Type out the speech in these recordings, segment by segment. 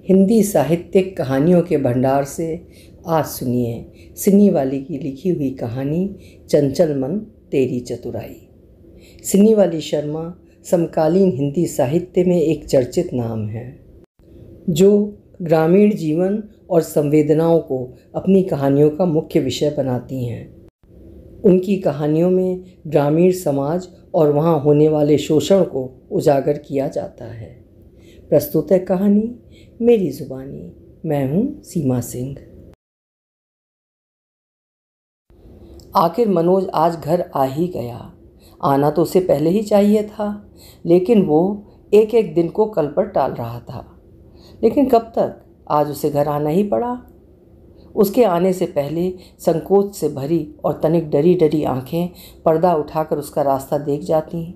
हिंदी साहित्यिक कहानियों के भंडार से आज सुनिए सिन्नी वाली की लिखी हुई कहानी चंचल मन तेरी चतुराई। सिन्नी वाली शर्मा समकालीन हिंदी साहित्य में एक चर्चित नाम है, जो ग्रामीण जीवन और संवेदनाओं को अपनी कहानियों का मुख्य विषय बनाती हैं। उनकी कहानियों में ग्रामीण समाज और वहाँ होने वाले शोषण को उजागर किया जाता है। प्रस्तुत है कहानी मेरी जुबानी। मैं हूँ सीमा सिंह। आखिर मनोज आज घर आ ही गया। आना तो उसे पहले ही चाहिए था, लेकिन वो एक एक दिन को कल पर टाल रहा था। लेकिन कब तक? आज उसे घर आना ही पड़ा। उसके आने से पहले संकोच से भरी और तनिक डरी डरी आंखें पर्दा उठाकर उसका रास्ता देख जाती।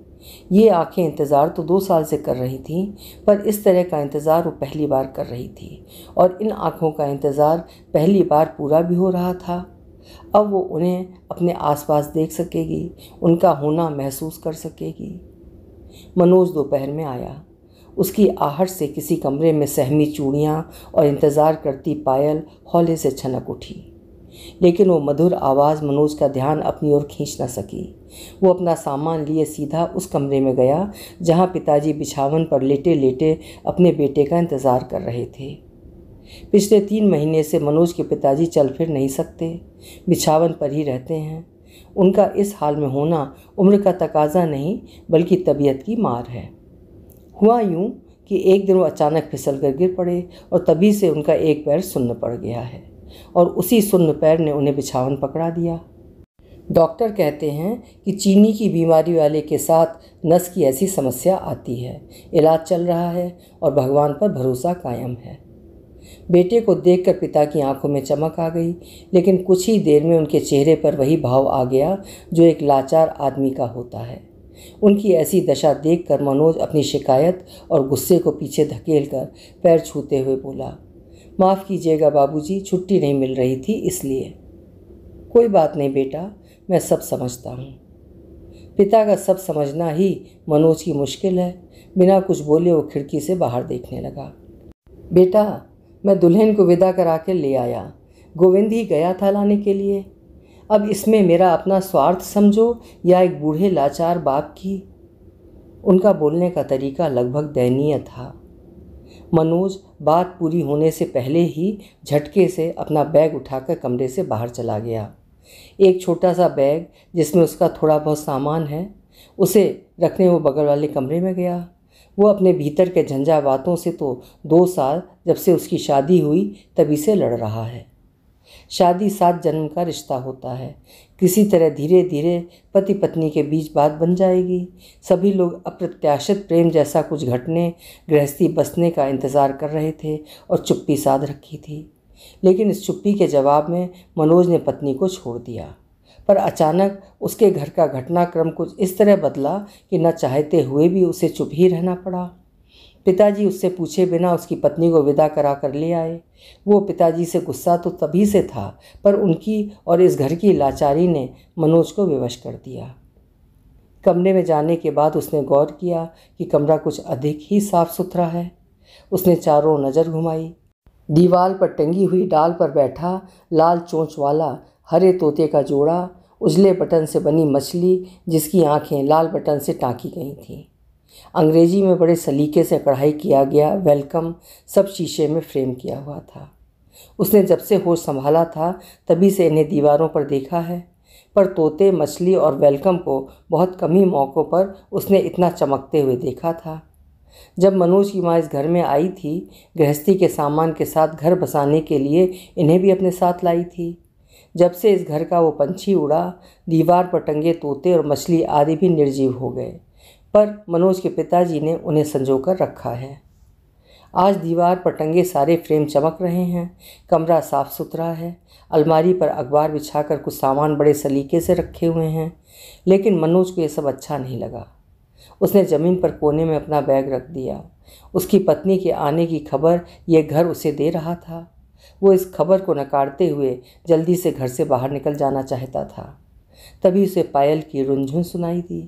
ये आंखें इंतज़ार तो 2 साल से कर रही थीं, पर इस तरह का इंतज़ार वो पहली बार कर रही थी, और इन आँखों का इंतज़ार पहली बार पूरा भी हो रहा था। अब वो उन्हें अपने आसपास देख सकेगी, उनका होना महसूस कर सकेगी। मनोज दोपहर में आया। उसकी आहट से किसी कमरे में सहमी चूड़ियाँ और इंतज़ार करती पायल हौले से छनक उठी, लेकिन वो मधुर आवाज़ मनोज का ध्यान अपनी ओर खींच न सकी। वो अपना सामान लिए सीधा उस कमरे में गया जहाँ पिताजी बिछावन पर लेटे लेटे अपने बेटे का इंतज़ार कर रहे थे। पिछले 3 महीने से मनोज के पिताजी चल फिर नहीं सकते, बिछावन पर ही रहते हैं। उनका इस हाल में होना उम्र का तकाजा नहीं, बल्कि तबीयत की मार है। हुआ यूँ कि एक दिन वो अचानक फिसल कर गिर पड़े, और तभी से उनका एक पैर सुन्न पड़ गया है, और उसी सुन्न पैर ने उन्हें बिछावन पकड़ा दिया। डॉक्टर कहते हैं कि चीनी की बीमारी वाले के साथ नस की ऐसी समस्या आती है। इलाज चल रहा है और भगवान पर भरोसा कायम है। बेटे को देखकर पिता की आंखों में चमक आ गई, लेकिन कुछ ही देर में उनके चेहरे पर वही भाव आ गया जो एक लाचार आदमी का होता है। उनकी ऐसी दशा देखकर मनोज अपनी शिकायत और गुस्से को पीछे धकेलकर पैर छूते हुए बोला, माफ़ कीजिएगा बाबूजी, छुट्टी नहीं मिल रही थी इसलिए। कोई बात नहीं बेटा, मैं सब समझता हूँ। पिता का सब समझना ही मनोज की मुश्किल है। बिना कुछ बोले वो खिड़की से बाहर देखने लगा। बेटा, मैं दुल्हन को विदा करा कर ले आया। गोविंद ही गया था लाने के लिए। अब इसमें मेरा अपना स्वार्थ समझो या एक बूढ़े लाचार बाप की। उनका बोलने का तरीका लगभग दयनीय था। मनोज बात पूरी होने से पहले ही झटके से अपना बैग उठाकर कमरे से बाहर चला गया। एक छोटा सा बैग जिसमें उसका थोड़ा बहुत सामान है, उसे रखने वो बगल वाले कमरे में गया। वो अपने भीतर के झंझावातों से तो 2 साल जब से उसकी शादी हुई तभी से लड़ रहा है। शादी 7 जन्म का रिश्ता होता है। किसी तरह धीरे धीरे पति पत्नी के बीच बात बन जाएगी। सभी लोग अप्रत्याशित प्रेम जैसा कुछ घटने, गृहस्थी बसने का इंतज़ार कर रहे थे और चुप्पी साध रखी थी। लेकिन इस चुप्पी के जवाब में मनोज ने पत्नी को छोड़ दिया। पर अचानक उसके घर का घटनाक्रम कुछ इस तरह बदला कि न चाहते हुए भी उसे चुप ही रहना पड़ा। पिताजी उससे पूछे बिना उसकी पत्नी को विदा करा कर ले आए। वो पिताजी से गुस्सा तो तभी से था, पर उनकी और इस घर की लाचारी ने मनोज को विवश कर दिया। कमरे में जाने के बाद उसने गौर किया कि कमरा कुछ अधिक ही साफ सुथरा है। उसने चारों नज़र घुमाई। दीवार पर टंगी हुई डाल पर बैठा लाल चोंच वाला हरे तोते का जोड़ा, उजले बटन से बनी मछली जिसकी आंखें लाल बटन से टाँकी गई थीं, अंग्रेजी में बड़े सलीके से कढ़ाई किया गया वेलकम सब शीशे में फ्रेम किया हुआ था। उसने जब से होश संभाला था तभी से इन्हें दीवारों पर देखा है, पर तोते, मछली और वेलकम को बहुत कम ही मौक़ों पर उसने इतना चमकते हुए देखा था। जब मनोज की माँ इस घर में आई थी, गृहस्थी के सामान के साथ घर बसाने के लिए इन्हें भी अपने साथ लाई थी। जब से इस घर का वो पंछी उड़ा, दीवार पर टंगे तोते और मछली आदि भी निर्जीव हो गए, पर मनोज के पिताजी ने उन्हें संजो कर रखा है। आज दीवार पर टंगे सारे फ्रेम चमक रहे हैं। कमरा साफ़ सुथरा है। अलमारी पर अखबार बिछाकर कुछ सामान बड़े सलीके से रखे हुए हैं, लेकिन मनोज को ये सब अच्छा नहीं लगा। उसने ज़मीन पर कोने में अपना बैग रख दिया। उसकी पत्नी के आने की खबर ये घर उसे दे रहा था। वो इस खबर को नकारते हुए जल्दी से घर से बाहर निकल जाना चाहता था। तभी उसे पायल की रुनझुन सुनाई दी।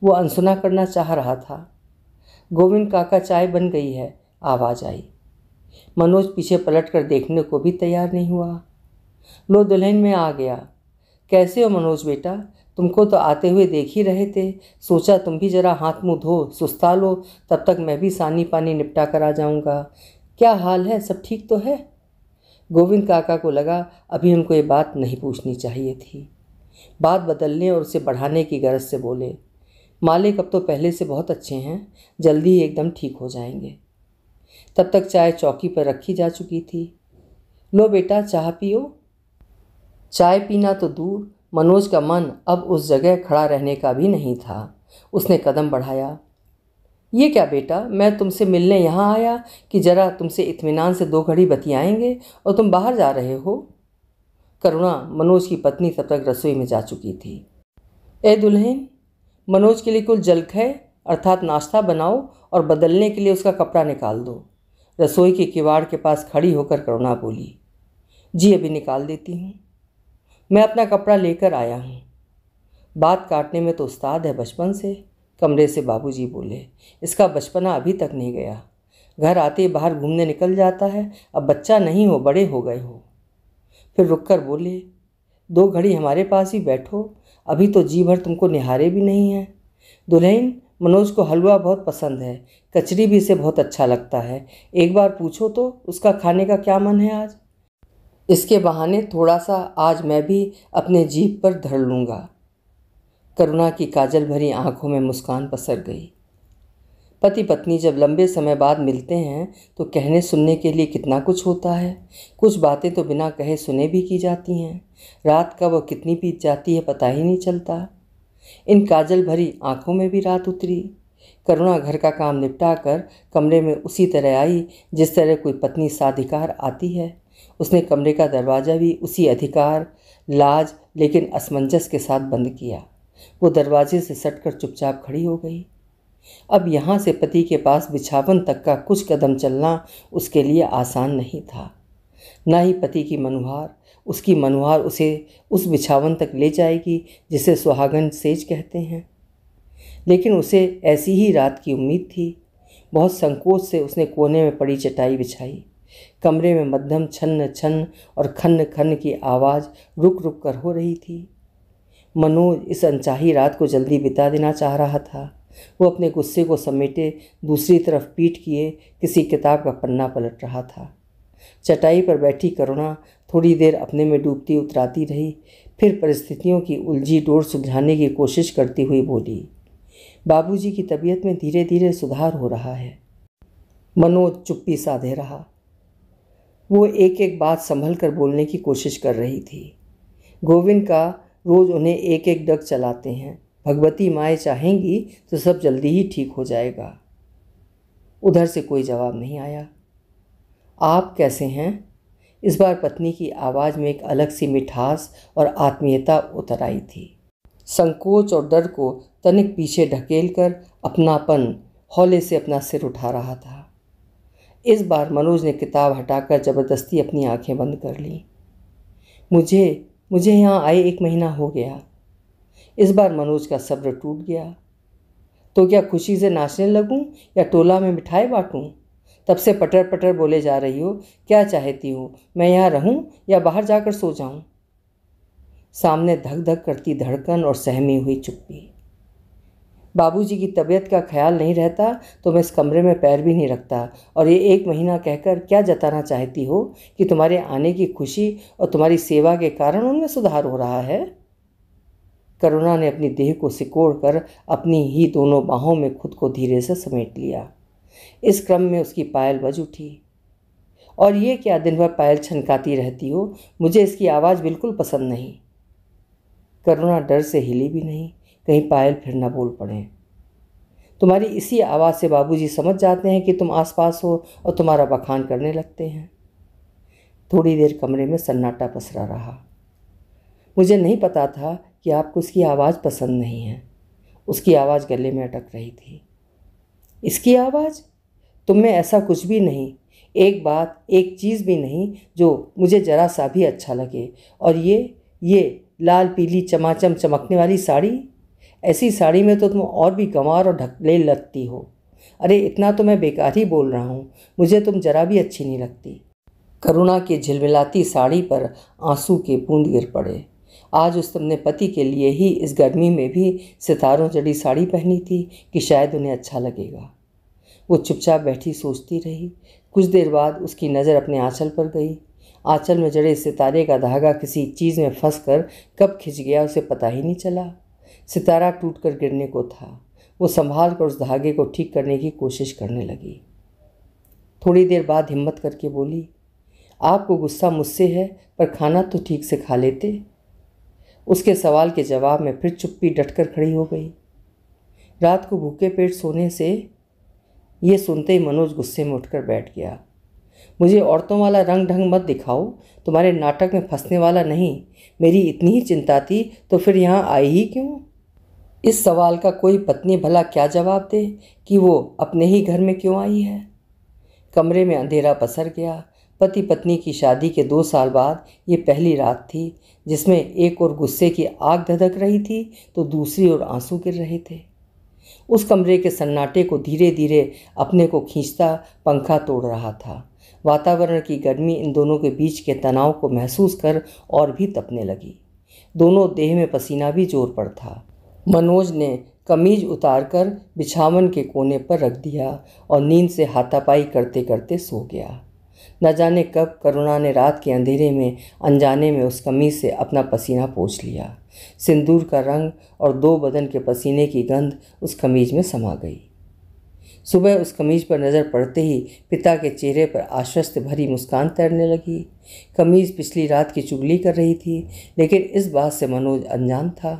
वो अनसुना करना चाह रहा था। गोविंद काका, चाय बन गई है, आवाज़ आई। मनोज पीछे पलट कर देखने को भी तैयार नहीं हुआ। लो दुल्हन में आ गया। कैसे हो मनोज बेटा? तुमको तो आते हुए देख ही रहे थे, सोचा तुम भी जरा हाथ मुंह धो सुस्ता लो, तब तक मैं भी सानी पानी निपटा कर आ जाऊंगा। क्या हाल है, सब ठीक तो है? गोविंद काका को लगा अभी उनको ये बात नहीं पूछनी चाहिए थी। बात बदलने और उसे बढ़ाने की गरज से बोले, मालिक अब तो पहले से बहुत अच्छे हैं, जल्दी ही एकदम ठीक हो जाएंगे। तब तक चाय चौकी पर रखी जा चुकी थी। लो बेटा चाह पियो। चाय पीना तो दूर, मनोज का मन अब उस जगह खड़ा रहने का भी नहीं था। उसने कदम बढ़ाया। ये क्या बेटा, मैं तुमसे मिलने यहाँ आया कि जरा तुमसे इत्मीनान से 2 घड़ी बतियाएंगे और तुम बाहर जा रहे हो। करुणा, मनोज की पत्नी, तब तक रसोई में जा चुकी थी। ए दुल्हन, मनोज के लिए कुछ जलखै अर्थात नाश्ता बनाओ और बदलने के लिए उसका कपड़ा निकाल दो। रसोई के किवाड़ के पास खड़ी होकर करुणा बोली। जी अभी निकाल देती हूँ। मैं अपना कपड़ा लेकर आया हूँ। बात काटने में तो उस्ताद है बचपन से, कमरे से बाबूजी बोले। इसका बचपना अभी तक नहीं गया, घर आते ही बाहर घूमने निकल जाता है। अब बच्चा नहीं हो, बड़े हो गए हो। फिर रुककर बोले, 2 घड़ी हमारे पास ही बैठो, अभी तो जी भर तुमको निहारे भी नहीं है। दुल्हन, मनोज को हलवा बहुत पसंद है, कचरी भी इसे बहुत अच्छा लगता है। एक बार पूछो तो उसका खाने का क्या मन है आज। इसके बहाने थोड़ा सा आज मैं भी अपने जीभ पर धर लूँगा। करुणा की काजल भरी आंखों में मुस्कान पसर गई। पति पत्नी जब लंबे समय बाद मिलते हैं तो कहने सुनने के लिए कितना कुछ होता है। कुछ बातें तो बिना कहे सुने भी की जाती हैं। रात कब और कितनी बीत जाती है पता ही नहीं चलता। इन काजल भरी आंखों में भी रात उतरी। करुणा घर का काम निपटा कर कमरे में उसी तरह आई जिस तरह कोई पत्नी साधिकार आती है। उसने कमरे का दरवाज़ा भी उसी अधिकार, लाज लेकिन असमंजस के साथ बंद किया। वो दरवाजे से सटकर चुपचाप खड़ी हो गई। अब यहाँ से पति के पास बिछावन तक का कुछ कदम चलना उसके लिए आसान नहीं था। न ही पति की मनुहार, उसकी मनुहार उसे उस बिछावन तक ले जाएगी जिसे सुहागन सेज कहते हैं। लेकिन उसे ऐसी ही रात की उम्मीद थी। बहुत संकोच से उसने कोने में पड़ी चटाई बिछाई। कमरे में मध्यम छन्न छन्न और खन्न खन्न की आवाज़ रुक रुक कर हो रही थी। मनोज इस अनचाही रात को जल्दी बिता देना चाह रहा था। वो अपने गुस्से को समेटे दूसरी तरफ पीठ किए किसी किताब का पन्ना पलट रहा था। चटाई पर बैठी करुणा थोड़ी देर अपने में डूबती उतराती रही, फिर परिस्थितियों की उलझी डोर सुलझाने की कोशिश करती हुई बोली, बाबूजी की तबीयत में धीरे धीरे सुधार हो रहा है। मनोज चुप्पी साधे रहा। वो एक एक बात संभल कर बोलने की कोशिश कर रही थी। गोविंद का रोज़ उन्हें एक एक डग चलाते हैं। भगवती माएँ चाहेंगी तो सब जल्दी ही ठीक हो जाएगा। उधर से कोई जवाब नहीं आया। आप कैसे हैं? इस बार पत्नी की आवाज़ में एक अलग सी मिठास और आत्मीयता उतर आई थी। संकोच और डर को तनिक पीछे ढकेल कर अपनापन हौले से अपना सिर उठा रहा था। इस बार मनोज ने किताब हटाकर ज़बरदस्ती अपनी आंखें बंद कर लीं। मुझे यहाँ आए 1 महीना हो गया। इस बार मनोज का सब्र टूट गया। तो क्या खुशी से नाचने लगूं या टोला में मिठाई बांटूं? तब से पटर पटर बोले जा रही हो। क्या चाहती हो, मैं यहाँ रहूं या बाहर जाकर सो जाऊं? सामने धक धक करती धड़कन और सहमी हुई चुप्पी। बाबूजी की तबीयत का ख्याल नहीं रहता तो मैं इस कमरे में पैर भी नहीं रखता। और ये 1 महीना कहकर क्या जताना चाहती हो कि तुम्हारे आने की खुशी और तुम्हारी सेवा के कारण उनमें सुधार हो रहा है? करुणा ने अपनी देह को सिकोड़कर अपनी ही दोनों बाहों में खुद को धीरे से समेट लिया। इस क्रम में उसकी पायल बज उठी। और ये क्या दिन भर पायल छनकाती रहती हो? मुझे इसकी आवाज़ बिल्कुल पसंद नहीं। करुणा डर से हिली भी नहीं, कहीं पायल फिर न बोल पड़े। तुम्हारी इसी आवाज़ से बाबूजी समझ जाते हैं कि तुम आसपास हो और तुम्हारा बखान करने लगते हैं। थोड़ी देर कमरे में सन्नाटा पसरा रहा। मुझे नहीं पता था कि आपको उसकी आवाज़ पसंद नहीं है। उसकी आवाज़ गले में अटक रही थी। इसकी आवाज़? तुम में ऐसा कुछ भी नहीं, एक बात एक चीज़ भी नहीं जो मुझे ज़रा सा भी अच्छा लगे। और ये लाल पीली चमाचम चमकने वाली साड़ी, ऐसी साड़ी में तो तुम और भी गंवार और ढकले लगती हो। अरे इतना तो मैं बेकार ही बोल रहा हूँ, मुझे तुम जरा भी अच्छी नहीं लगती। करुणा की झिलमिलाती साड़ी पर आंसू के बूंद गिर पड़े। आज उसने अपने पति के लिए ही इस गर्मी में भी सितारों जड़ी साड़ी पहनी थी कि शायद उन्हें अच्छा लगेगा। वो चुपचाप बैठी सोचती रही। कुछ देर बाद उसकी नज़र अपने आंचल पर गई। आंचल में जड़े सितारे का धागा किसी चीज़ में फंसकर कब खिंच गया उसे पता ही नहीं चला। सितारा टूटकर गिरने को था। वो संभाल कर उस धागे को ठीक करने की कोशिश करने लगी। थोड़ी देर बाद हिम्मत करके बोली, आपको गुस्सा मुझसे है, पर खाना तो ठीक से खा लेते। उसके सवाल के जवाब में फिर चुप्पी डटकर खड़ी हो गई। रात को भूखे पेट सोने से ये सुनते ही मनोज गुस्से में उठकर बैठ गया। मुझे औरतों वाला रंग ढंग मत दिखाओ, तुम्हारे नाटक में फंसने वाला नहीं। मेरी इतनी ही चिंता थी तो फिर यहाँ आई ही क्यों? इस सवाल का कोई पत्नी भला क्या जवाब दे कि वो अपने ही घर में क्यों आई है। कमरे में अंधेरा पसर गया। पति पत्नी की शादी के 2 साल बाद ये पहली रात थी जिसमें एक ओर गुस्से की आग धधक रही थी तो दूसरी ओर आंसू गिर रहे थे। उस कमरे के सन्नाटे को धीरे धीरे अपने को खींचता पंखा तोड़ रहा था। वातावरण की गर्मी इन दोनों के बीच के तनाव को महसूस कर और भी तपने लगी। दोनों देह में पसीना भी जोर पर था। मनोज ने कमीज उतारकर बिछावन के कोने पर रख दिया और नींद से हाथापाई करते करते सो गया। न जाने कब करुणा ने रात के अंधेरे में अनजाने में उस कमीज से अपना पसीना पोंछ लिया। सिंदूर का रंग और 2 बदन के पसीने की गंध उस कमीज में समा गई। सुबह उस कमीज पर नज़र पड़ते ही पिता के चेहरे पर आश्वस्त भरी मुस्कान तैरने लगी। कमीज पिछली रात की चुगली कर रही थी, लेकिन इस बात से मनोज अनजान था।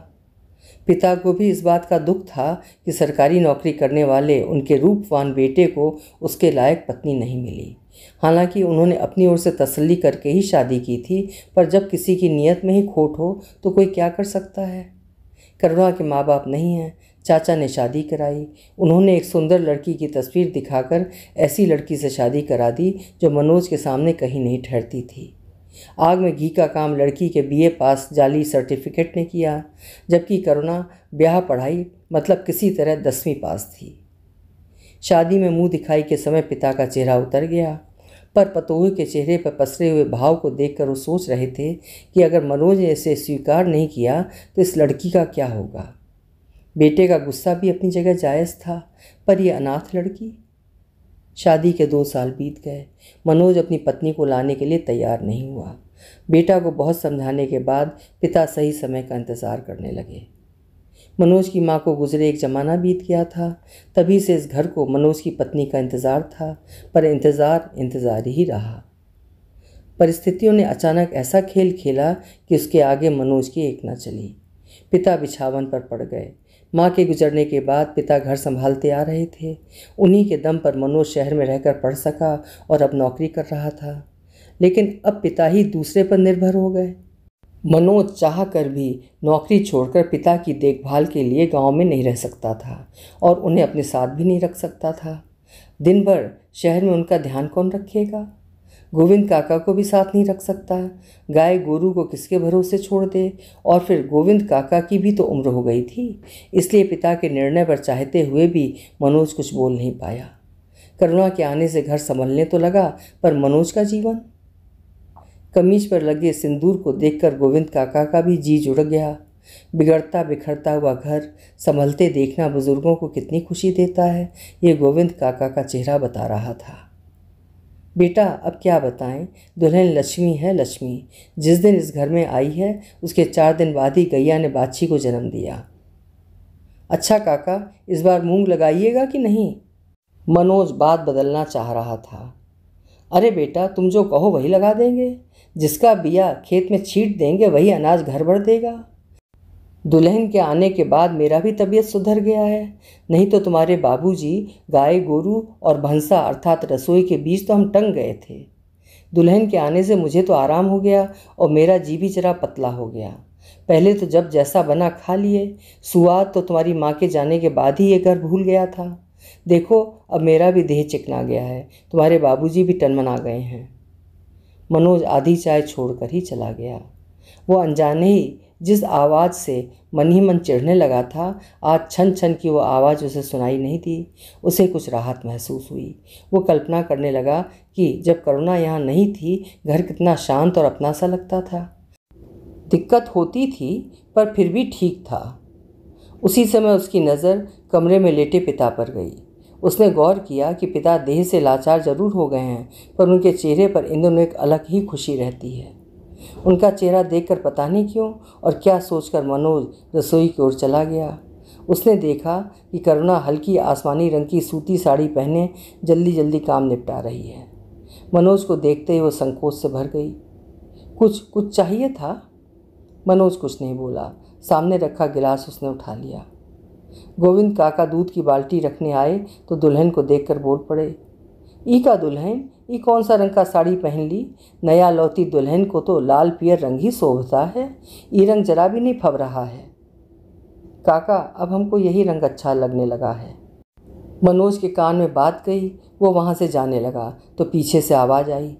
पिता को भी इस बात का दुख था कि सरकारी नौकरी करने वाले उनके रूपवान बेटे को उसके लायक पत्नी नहीं मिली। हालांकि उन्होंने अपनी ओर से तसल्ली करके ही शादी की थी, पर जब किसी की नीयत में ही खोट हो तो कोई क्या कर सकता है। करुणा के माँ बाप नहीं हैं। चाचा ने शादी कराई। उन्होंने एक सुंदर लड़की की तस्वीर दिखाकर ऐसी लड़की से शादी करा दी जो मनोज के सामने कहीं नहीं ठहरती थी। आग में घी का काम लड़की के बीए पास जाली सर्टिफिकेट ने किया, जबकि करुणा ब्याह पढ़ाई मतलब किसी तरह 10वीं पास थी। शादी में मुंह दिखाई के समय पिता का चेहरा उतर गया, पर पतोहू के चेहरे पर पसरे हुए भाव को देखकर वो सोच रहे थे कि अगर मनोज ने इसे स्वीकार नहीं किया तो इस लड़की का क्या होगा। बेटे का गुस्सा भी अपनी जगह जायज़ था, पर यह अनाथ लड़की। शादी के 2 साल बीत गए। मनोज अपनी पत्नी को लाने के लिए तैयार नहीं हुआ। बेटा को बहुत समझाने के बाद पिता सही समय का इंतज़ार करने लगे। मनोज की माँ को गुजरे एक ज़माना बीत गया था। तभी से इस घर को मनोज की पत्नी का इंतज़ार था, पर इंतज़ार ही रहा। परिस्थितियों ने अचानक ऐसा खेल खेला कि उसके आगे मनोज की एक न चली। पिता बिछावन पर पड़ गए। माँ के गुजरने के बाद पिता घर संभालते आ रहे थे। उन्हीं के दम पर मनोज शहर में रहकर पढ़ सका और अब नौकरी कर रहा था, लेकिन अब पिता ही दूसरे पर निर्भर हो गए। मनोज चाह कर भी नौकरी छोड़कर पिता की देखभाल के लिए गांव में नहीं रह सकता था और उन्हें अपने साथ भी नहीं रख सकता था। दिन भर शहर में उनका ध्यान कौन रखेगा? गोविंद काका को भी साथ नहीं रख सकता। गाय गोरू को किसके भरोसे छोड़ दे? और फिर गोविंद काका की भी तो उम्र हो गई थी, इसलिए पिता के निर्णय पर चाहते हुए भी मनोज कुछ बोल नहीं पाया। करुणा के आने से घर संभलने तो लगा, पर मनोज का जीवन? कमीज पर लगे सिंदूर को देखकर गोविंद काका का भी जी जुड़ गया। बिगड़ता बिखरता हुआ घर संभलते देखना बुजुर्गों को कितनी खुशी देता है, ये गोविंद काका का चेहरा बता रहा था। बेटा अब क्या बताएं, दुल्हन लक्ष्मी है लक्ष्मी। जिस दिन इस घर में आई है उसके 4 दिन बाद ही गैया ने बाछी को जन्म दिया। अच्छा काका, इस बार मूंग लगाइएगा कि नहीं? मनोज बात बदलना चाह रहा था। अरे बेटा, तुम जो कहो वही लगा देंगे। जिसका बिया खेत में छींट देंगे वही अनाज घर भर देगा। दुल्हन के आने के बाद मेरा भी तबीयत सुधर गया है, नहीं तो तुम्हारे बाबूजी गाय गोरू और भंसा अर्थात रसोई के बीच तो हम टंग गए थे। दुल्हन के आने से मुझे तो आराम हो गया और मेरा जी भी जरा पतला हो गया। पहले तो जब जैसा बना खा लिए, सुआद तो तुम्हारी माँ के जाने के बाद ही ये घर भूल गया था। देखो अब मेरा भी देह चिकना गया है, तुम्हारे बाबूजी भी टनमना गए हैं। मनोज आधी चाय छोड़कर ही चला गया। वो अनजाने ही जिस आवाज़ से मन ही मन चिढ़ने लगा था, आज छन छन की वो आवाज़ उसे सुनाई नहीं दी। उसे कुछ राहत महसूस हुई। वो कल्पना करने लगा कि जब करुणा यहाँ नहीं थी, घर कितना शांत और अपना सा लगता था। दिक्कत होती थी पर फिर भी ठीक था। उसी समय उसकी नज़र कमरे में लेटे पिता पर गई। उसने गौर किया कि पिता देह से लाचार जरूर हो गए हैं, पर उनके चेहरे पर इन दोनों एक अलग ही खुशी रहती है। उनका चेहरा देखकर पता नहीं क्यों और क्या सोचकर मनोज रसोई की ओर चला गया। उसने देखा कि करुणा हल्की आसमानी रंग की सूती साड़ी पहने जल्दी जल्दी काम निपटा रही है। मनोज को देखते ही वो संकोच से भर गई। कुछ चाहिए था? मनोज कुछ नहीं बोला। सामने रखा गिलास उसने उठा लिया। गोविंद काका दूध की बाल्टी रखने आए तो दुल्हन को देखकर बोल पड़े, ई का दुल्हन, ई कौन सा रंग का साड़ी पहन ली? नया लौती दुल्हन को तो लाल पियर रंग ही शोभता है, ये रंग जरा भी नहीं फब रहा है। काका, अब हमको यही रंग अच्छा लगने लगा है। मनोज के कान में बात गई। वो वहाँ से जाने लगा तो पीछे से आवाज़ आई,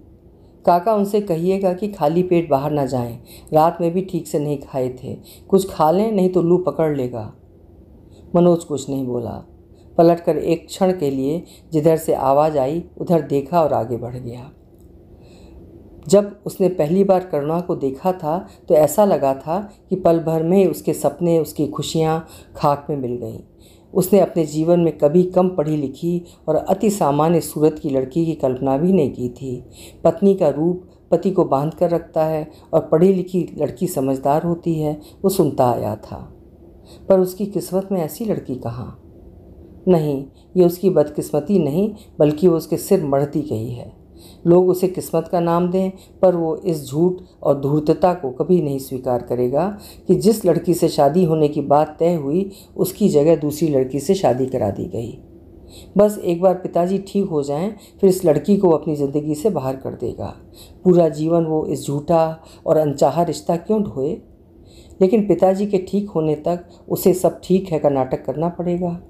काका उनसे कहिएगा कि खाली पेट बाहर ना जाएं, रात में भी ठीक से नहीं खाए थे, कुछ खा लें नहीं तो लू पकड़ लेगा। मनोज कुछ नहीं बोला। पलटकर एक क्षण के लिए जिधर से आवाज़ आई उधर देखा और आगे बढ़ गया। जब उसने पहली बार करुणा को देखा था तो ऐसा लगा था कि पल भर में ही उसके सपने, उसकी खुशियाँ खाक में मिल गईं। उसने अपने जीवन में कभी कम पढ़ी लिखी और अति सामान्य सूरत की लड़की की कल्पना भी नहीं की थी। पत्नी का रूप पति को बांध कर रखता है और पढ़ी लिखी लड़की समझदार होती है, वो सुनता आया था। पर उसकी किस्मत में ऐसी लड़की कहाँ? नहीं, ये उसकी बदकिस्मती नहीं बल्कि वो उसके सिर मढ़ती गई है। लोग उसे किस्मत का नाम दें, पर वो इस झूठ और धूर्तता को कभी नहीं स्वीकार करेगा कि जिस लड़की से शादी होने की बात तय हुई उसकी जगह दूसरी लड़की से शादी करा दी गई। बस एक बार पिताजी ठीक हो जाएं, फिर इस लड़की को अपनी ज़िंदगी से बाहर कर देगा। पूरा जीवन वो इस झूठा और अनचाहा रिश्ता क्यों ढोए? लेकिन पिताजी के ठीक होने तक उसे सब ठीक है का नाटक करना पड़ेगा।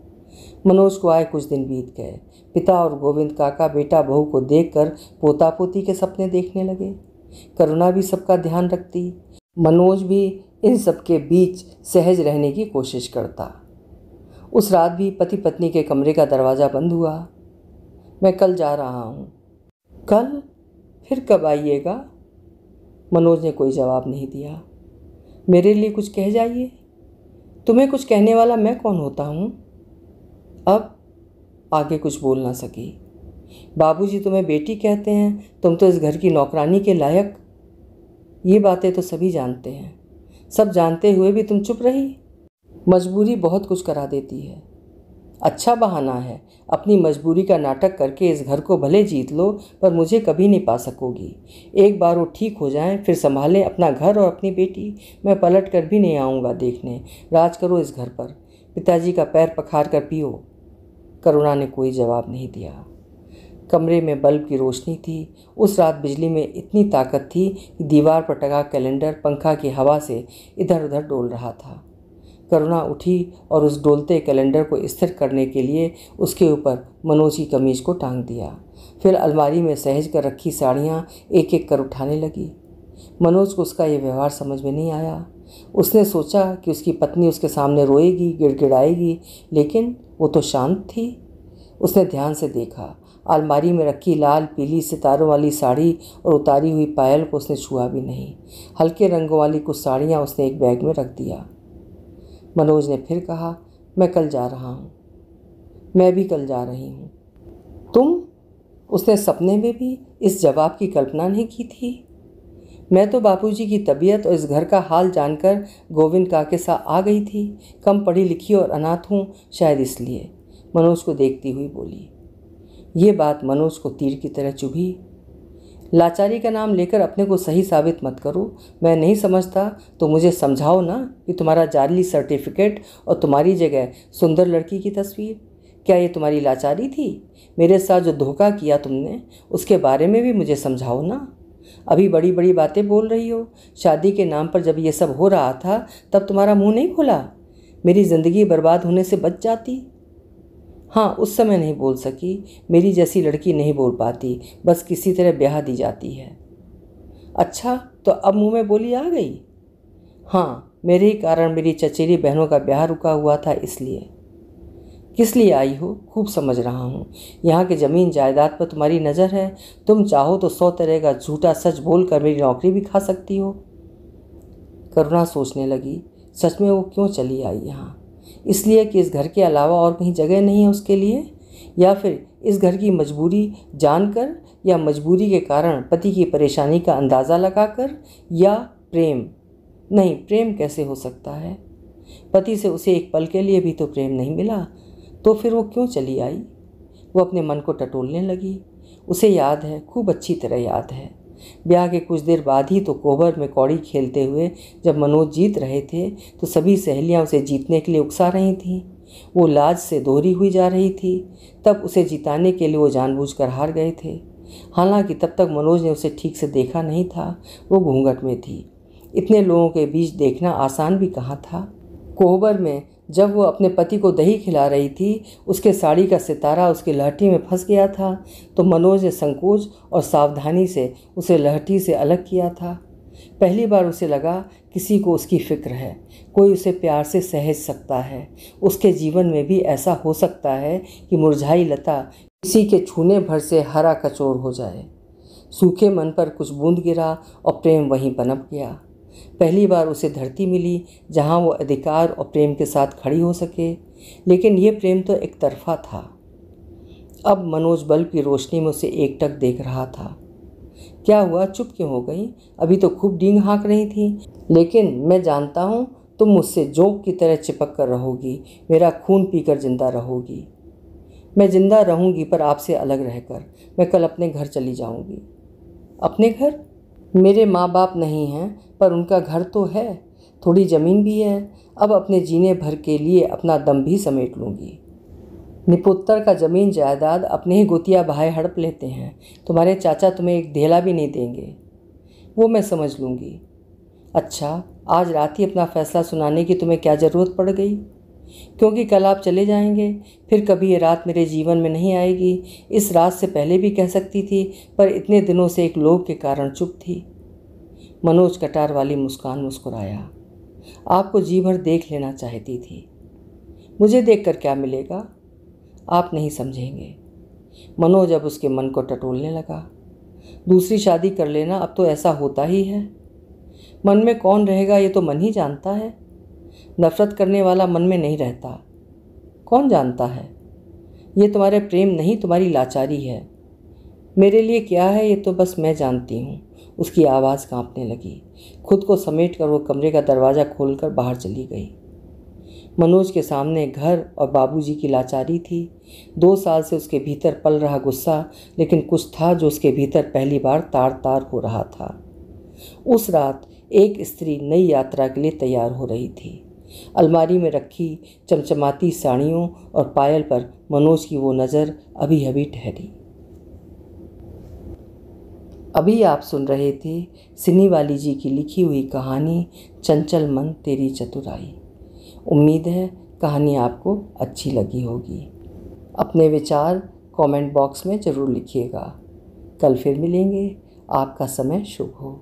मनोज को आए कुछ दिन बीत गए। पिता और गोविंद काका बेटा बहू को देखकर पोता पोती के सपने देखने लगे। करुणा भी सबका ध्यान रखती। मनोज भी इन सबके बीच सहज रहने की कोशिश करता। उस रात भी पति पत्नी के कमरे का दरवाज़ा बंद हुआ। मैं कल जा रहा हूँ। कल? फिर कब आइएगा? मनोज ने कोई जवाब नहीं दिया। मेरे लिए कुछ कह जाइए। तुम्हें कुछ कहने वाला मैं कौन होता हूँ? अब आगे कुछ बोल ना सकी। बाबूजी तुम्हें बेटी कहते हैं, तुम तो इस घर की नौकरानी के लायक। ये बातें तो सभी जानते हैं। सब जानते हुए भी तुम चुप रही। मजबूरी बहुत कुछ करा देती है। अच्छा बहाना है। अपनी मजबूरी का नाटक करके इस घर को भले जीत लो, पर मुझे कभी नहीं पा सकोगी। एक बार वो ठीक हो जाएं, फिर संभालें अपना घर और अपनी बेटी। मैं पलट कर भी नहीं आऊँगा देखने। राज करो इस घर पर। पिताजी का पैर पखार कर पियो। करुणा ने कोई जवाब नहीं दिया। कमरे में बल्ब की रोशनी थी। उस रात बिजली में इतनी ताकत थी कि दीवार पर टंगा कैलेंडर पंखा की हवा से इधर उधर डोल रहा था। करुणा उठी और उस डोलते कैलेंडर को स्थिर करने के लिए उसके ऊपर मनोज की कमीज को टांग दिया। फिर अलमारी में सहेज कर रखी साड़ियाँ एक एक कर उठाने लगी। मनोज को उसका ये व्यवहार समझ में नहीं आया। उसने सोचा कि उसकी पत्नी उसके सामने रोएगी, गिड़गिड़ाएगी, लेकिन वो तो शांत थी। उसने ध्यान से देखा। अलमारी में रखी लाल पीली सितारों वाली साड़ी और उतारी हुई पायल को उसने छुआ भी नहीं। हल्के रंगों वाली कुछ साड़ियाँ उसने एक बैग में रख दिया। मनोज ने फिर कहा, मैं कल जा रहा हूँ। मैं भी कल जा रही हूँ। तुम? उसने सपने में भी इस जवाब की कल्पना नहीं की थी। मैं तो बापूजी की तबीयत और इस घर का हाल जानकर गोविंद काके साथ आ गई थी। कम पढ़ी लिखी और अनाथ हूँ, शायद इसलिए। मनोज को देखती हुई बोली। ये बात मनोज को तीर की तरह चुभी। लाचारी का नाम लेकर अपने को सही साबित मत करो। मैं नहीं समझता तो मुझे समझाओ ना कि तुम्हारा जाली सर्टिफिकेट और तुम्हारी जगह सुंदर लड़की की तस्वीर, क्या ये तुम्हारी लाचारी थी? मेरे साथ जो धोखा किया तुमने उसके बारे में भी मुझे समझाओ ना। अभी बड़ी बड़ी बातें बोल रही हो। शादी के नाम पर जब ये सब हो रहा था तब तुम्हारा मुंह नहीं खुला? मेरी ज़िंदगी बर्बाद होने से बच जाती। हाँ, उस समय नहीं बोल सकी। मेरी जैसी लड़की नहीं बोल पाती, बस किसी तरह ब्याह दी जाती है। अच्छा, तो अब मुंह में बोली आ गई? हाँ, मेरे ही कारण मेरी चचेरी बहनों का ब्याह रुका हुआ था, इसलिए। किस लिए आई हो? खूब समझ रहा हूँ। यहाँ की ज़मीन जायदाद पर तुम्हारी नज़र है। तुम चाहो तो 100 तरह का झूठा सच बोल कर मेरी नौकरी भी खा सकती हो। करुणा सोचने लगी, सच में वो क्यों चली आई यहाँ? इसलिए कि इस घर के अलावा और कहीं जगह नहीं है उसके लिए, या फिर इस घर की मजबूरी जानकर, या मजबूरी के कारण पति की परेशानी का अंदाज़ा लगाकर, या प्रेम? नहीं, प्रेम कैसे हो सकता है? पति से उसे एक पल के लिए भी तो प्रेम नहीं मिला, तो फिर वो क्यों चली आई? वो अपने मन को टटोलने लगी। उसे याद है, खूब अच्छी तरह याद है, ब्याह के कुछ देर बाद ही तो कोबर में कौड़ी खेलते हुए जब मनोज जीत रहे थे तो सभी सहेलियां उसे जीतने के लिए उकसा रही थीं। वो लाज से दोहरी हुई जा रही थी। तब उसे जिताने के लिए वो जानबूझकर हार गए थे। हालांकि तब तक मनोज ने उसे ठीक से देखा नहीं था, वो घूंघट में थी। इतने लोगों के बीच देखना आसान भी कहाँ था। कोहबर में जब वो अपने पति को दही खिला रही थी, उसके साड़ी का सितारा उसकी लहठी में फंस गया था, तो मनोज ने संकोच और सावधानी से उसे लहठी से अलग किया था। पहली बार उसे लगा किसी को उसकी फिक्र है, कोई उसे प्यार से सहेज सकता है। उसके जीवन में भी ऐसा हो सकता है कि मुरझाई लता किसी के छूने भर से हरा कचौर हो जाए। सूखे मन पर कुछ बूंद गिरा और प्रेम वहीं पनप गया। पहली बार उसे धरती मिली जहां वो अधिकार और प्रेम के साथ खड़ी हो सके, लेकिन ये प्रेम तो एक तरफा था। अब मनोज बल्ब की रोशनी में उसे एकटक देख रहा था। क्या हुआ, चुप क्यों हो गई? अभी तो खूब डींग हाँक रही थी। लेकिन मैं जानता हूँ तुम मुझसे जोंक की तरह चिपक कर रहोगी, मेरा खून पीकर जिंदा रहोगी। मैं जिंदा रहूँगी, पर आपसे अलग रहकर। मैं कल अपने घर चली जाऊँगी। अपने घर? मेरे माँ बाप नहीं हैं, पर उनका घर तो है, थोड़ी ज़मीन भी है। अब अपने जीने भर के लिए अपना दम भी समेट लूँगी। निपुत्तर का ज़मीन जायदाद अपने ही गोतिया भाई हड़प लेते हैं। तुम्हारे चाचा तुम्हें एक धेला भी नहीं देंगे, वो मैं समझ लूँगी। अच्छा, आज रात ही अपना फैसला सुनाने की तुम्हें क्या ज़रूरत पड़ गई? क्योंकि कल आप चले जाएंगे, फिर कभी ये रात मेरे जीवन में नहीं आएगी। इस रात से पहले भी कह सकती थी, पर इतने दिनों से एक लोभ के कारण चुप थी। मनोज कटार वाली मुस्कान मुस्कुराया। आपको जी भर देख लेना चाहती थी। मुझे देखकर क्या मिलेगा? आप नहीं समझेंगे। मनोज अब उसके मन को टटोलने लगा। दूसरी शादी कर लेना, अब तो ऐसा होता ही है। मन में कौन रहेगा ये तो मन ही जानता है। नफरत करने वाला मन में नहीं रहता। कौन जानता है? ये तुम्हारे प्रेम नहीं, तुम्हारी लाचारी है। मेरे लिए क्या है ये तो बस मैं जानती हूँ। उसकी आवाज़ कांपने लगी। खुद को समेट कर वो कमरे का दरवाज़ा खोलकर बाहर चली गई। मनोज के सामने घर और बाबूजी की लाचारी थी। 2 साल से उसके भीतर पल रहा गुस्सा, लेकिन कुछ था जो उसके भीतर पहली बार तार तार हो रहा था। उस रात एक स्त्री नई यात्रा के लिए तैयार हो रही थी। अलमारी में रखी चमचमाती साड़ियों और पायल पर मनोज की वो नज़र अभी अभी ठहरी। अभी आप सुन रहे थे सिनी वाली जी की लिखी हुई कहानी चंचल मन तेरी चतुराई। उम्मीद है कहानी आपको अच्छी लगी होगी। अपने विचार कमेंट बॉक्स में ज़रूर लिखिएगा। कल फिर मिलेंगे। आपका समय शुभ हो।